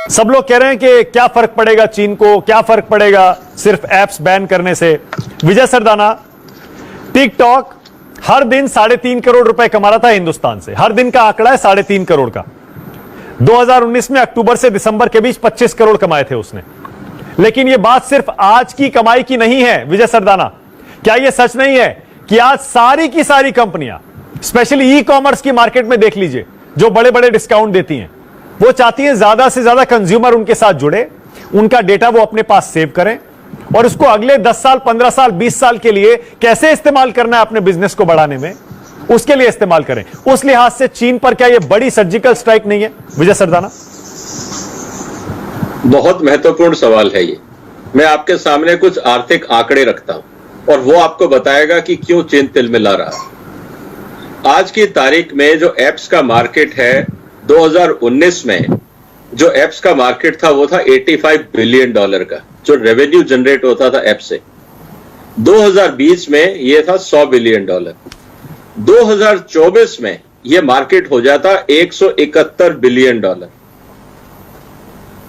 सब लोग कह रहे हैं कि क्या फर्क पड़ेगा चीन को, क्या फर्क पड़ेगा सिर्फ एप्स बैन करने से। विजय सरदाना, टिकटॉक हर दिन 3.5 करोड़ रुपए कमा रहा था हिंदुस्तान से। हर दिन का आंकड़ा है 3.5 करोड़ का। 2019 में अक्टूबर से दिसंबर के बीच 25 करोड़ कमाए थे उसने। लेकिन यह बात सिर्फ आज की कमाई की नहीं है विजय सरदाना। क्या यह सच नहीं है कि आज सारी की सारी कंपनियां, स्पेशली ई कॉमर्स की मार्केट में देख लीजिए, जो बड़े बड़े डिस्काउंट देती हैं, वो चाहती हैं ज्यादा से ज्यादा कंज्यूमर उनके साथ जुड़े, उनका डेटा वो अपने पास सेव करें और उसको अगले 10 साल, 15 साल, 20 साल के लिए कैसे इस्तेमाल करना है अपने बिजनेस को बढ़ाने में, उसके लिए इस्तेमाल करें। उस लिहाज से चीन पर क्या यह बड़ी सर्जिकल स्ट्राइक नहीं है विजय सरदाना? बहुत महत्वपूर्ण सवाल है ये। मैं आपके सामने कुछ आर्थिक आंकड़े रखता हूं और वो आपको बताएगा कि क्यों चीन तिलमिला रहा है। आज की तारीख में जो एप्स का मार्केट है, 2019 में जो एप्स का मार्केट था वो था $85 बिलियन का, जो रेवेन्यू जनरेट होता था ऐप से। 2020 में ये था $100 बिलियन। 2024 में ये मार्केट हो जाता $171 बिलियन।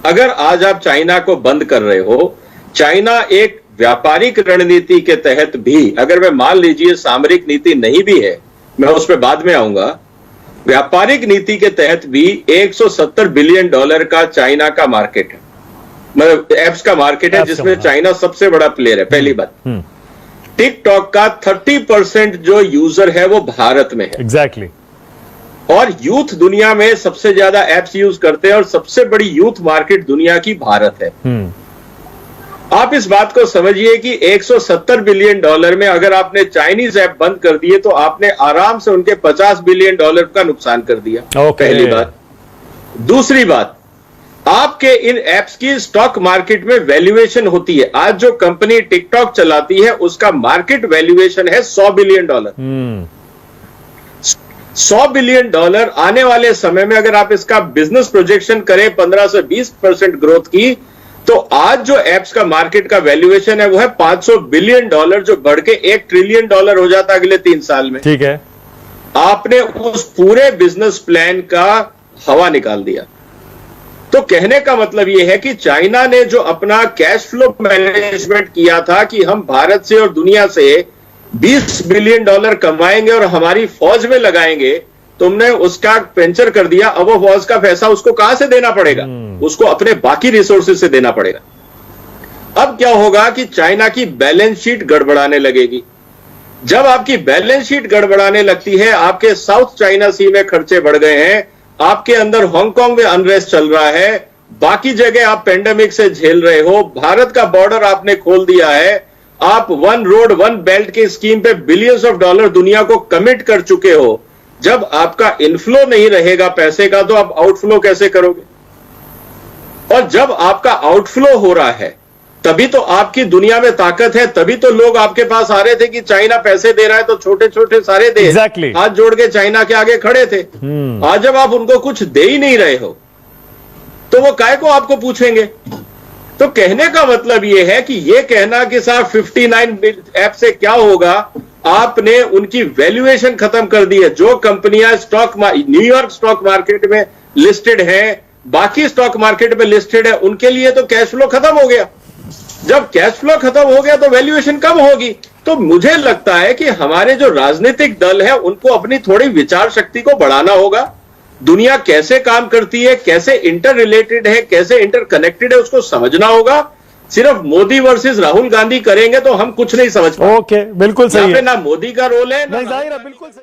अगर आज आप चाइना को बंद कर रहे हो, चाइना एक व्यापारिक रणनीति के तहत भी, अगर मैं मान लीजिए सामरिक नीति नहीं भी है, मैं उस पर बाद में आऊंगा, व्यापारिक नीति के तहत भी $170 बिलियन का चाइना का मार्केट है, मतलब एप्स का मार्केट है, जिसमें चाइना सबसे बड़ा प्लेयर है। पहली बात, टिकटॉक का 30% जो यूजर है वो भारत में है। एग्जैक्टली। और यूथ दुनिया में सबसे ज्यादा एप्स यूज करते हैं और सबसे बड़ी यूथ मार्केट दुनिया की भारत है। आप इस बात को समझिए कि $170 बिलियन में अगर आपने चाइनीज ऐप बंद कर दिए तो आपने आराम से उनके $50 बिलियन का नुकसान कर दिया। पहली बात। दूसरी बात, आपके इन एप्स की स्टॉक मार्केट में वैल्यूएशन होती है। आज जो कंपनी टिकटॉक चलाती है उसका मार्केट वैल्यूएशन है $100 बिलियन। $100 बिलियन आने वाले समय में अगर आप इसका बिजनेस प्रोजेक्शन करें 15 से 20% ग्रोथ की, तो आज जो एप्स का मार्केट का वैल्यूएशन है वो है $500 बिलियन, जो बढ़ के $1 ट्रिलियन हो जाता अगले 3 साल में। ठीक है। आपने उस पूरे बिजनेस प्लान का हवा निकाल दिया। तो कहने का मतलब यह है कि चाइना ने जो अपना कैश फ्लो मैनेजमेंट किया था कि हम भारत से और दुनिया से $20 बिलियन कमाएंगे और हमारी फौज में लगाएंगे, तुमने उसका पेंचर कर दिया। अब वो फौज का पैसा उसको कहां से देना पड़ेगा? उसको अपने बाकी रिसोर्सेज से देना पड़ेगा। अब क्या होगा कि चाइना की बैलेंस शीट गड़बड़ाने लगेगी। जब आपकी बैलेंस शीट गड़बड़ाने लगती है, आपके साउथ चाइना सी में खर्चे बढ़ गए हैं, आपके अंदर हांगकांग में अनरेस्ट चल रहा है, बाकी जगह आप पेंडेमिक से झेल रहे हो, भारत का बॉर्डर आपने खोल दिया है, आप वन रोड वन बेल्ट की स्कीम पे बिलियंस ऑफ डॉलर दुनिया को कमिट कर चुके हो। जब आपका इनफ्लो नहीं रहेगा पैसे का, तो आप आउटफ्लो कैसे करोगे? और जब आपका आउटफ्लो हो रहा है, तभी तो आपकी दुनिया में ताकत है, तभी तो लोग आपके पास आ रहे थे कि चाइना पैसे दे रहा है तो छोटे छोटे सारे देश हाथ जोड़ के चाइना के आगे खड़े थे। आज जब आप उनको कुछ दे ही नहीं रहे हो, तो वो काय को आपको पूछेंगे? तो कहने का मतलब यह है कि यह कहना कि साहब 59 ऐप से क्या होगा, आपने उनकी वैल्यूएशन खत्म कर दी है। जो कंपनियां न्यूयॉर्क स्टॉक मार्केट में लिस्टेड हैं, बाकी स्टॉक मार्केट में लिस्टेड है, उनके लिए तो कैश फ्लो खत्म हो गया। जब कैश फ्लो खत्म हो गया तो वैल्यूएशन कम होगी। तो मुझे लगता है कि हमारे जो राजनीतिक दल है उनको अपनी थोड़ी विचार शक्ति को बढ़ाना होगा। दुनिया कैसे काम करती है, कैसे इंटर रिलेटेड है, कैसे इंटर कनेक्टेड है, उसको समझना होगा। सिर्फ मोदी वर्सेस राहुल गांधी करेंगे तो हम कुछ नहीं समझ पाएंगे। ओके, बिल्कुल सही है। ना मोदी का रोल है, ना बिल्कुल सही।